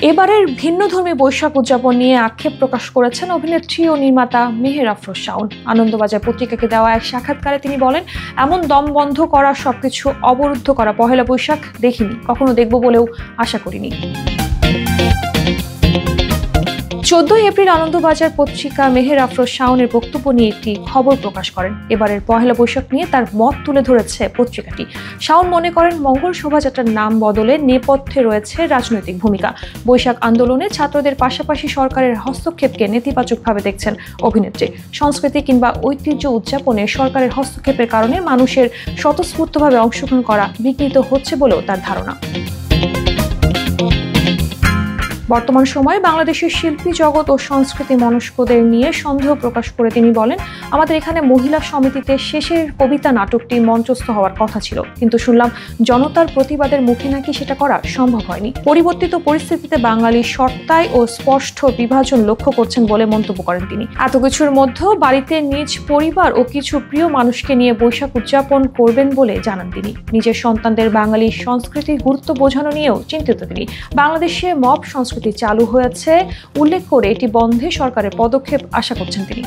এবারের ভিন্নধর্মী বৈশাখ উদযাপন নিয়ে আক্ষেপ প্রকাশ করেছেন অভিনেত্রী ও নির্মাতা মেহের আফরোজ শাওন। আনন্দবাজার পত্রিকাকে দেওয়া এক সাক্ষাৎকারে তিনি বলেন, এমন দম বন্ধ করা, সবকিছু অবরুদ্ধ করা পহেলা বৈশাখ দেখিনি, কখনো দেখব বলেও আশা করিনি। 14 এপ্রিল আনন্দবাজার পত্রিকা মেহের আফরোজ শাওনের বক্তব্য নিয়ে একটি খবর প্রকাশ করেন। এবারের পহেলা বৈশাখ নিয়ে তার মত তুলে ধরেছে পত্রিকাটি। শাওন মনে করেন, মঙ্গল শোভাযাত্রার নাম বদলে নেপথ্যে রয়েছে রাজনৈতিক ভূমিকা। বৈশাখ আন্দোলনে ছাত্রদের পাশাপাশি সরকারের হস্তক্ষেপকে নেতিবাচকভাবে দেখছেন অভিনেত্রী। সংস্কৃতি কিংবা ঐতিহ্য উদযাপনে সরকারের হস্তক্ষেপের কারণে মানুষের স্বতঃস্ফূর্তভাবে অংশগ্রহণ করা বিঘ্নিত হচ্ছে বলেও তার ধারণা। বর্তমান সময়ে বাংলাদেশের শিল্পী জগৎ ও সংস্কৃতি মনস্কদের নিয়ে সন্দেহ প্রকাশ করে তিনি বলেন, আমাদের এখানে মহিলা সমিতিতে শেষের কবিতা নাটকটি মঞ্চস্থ হওয়ার কথা ছিল, কিন্তু শুনলাম জনতার প্রতিবাদের মুখে নাকি সেটা করা সম্ভব হয়নি। পরিবর্তিত পরিস্থিতিতে বাঙালি সত্তায় ও স্পষ্ট বিভাজন লক্ষ্য করছেন বলে মন্তব্য করেন তিনি। এত কিছুর মধ্যেও বাড়িতে নিজ পরিবার ও কিছু প্রিয় মানুষকে নিয়ে বৈশাখ উদযাপন করবেন বলে জানান তিনি। নিজের সন্তানদের বাঙালি সংস্কৃতির গুরুত্ব বোঝানো নিয়েও চিন্তিত তিনি। বাংলাদেশে মব সংস্কৃতি চালু হয়েছে উল্লেখ করে এটি বন্ধে সরকারের পদক্ষেপ আশা করছেন তিনি।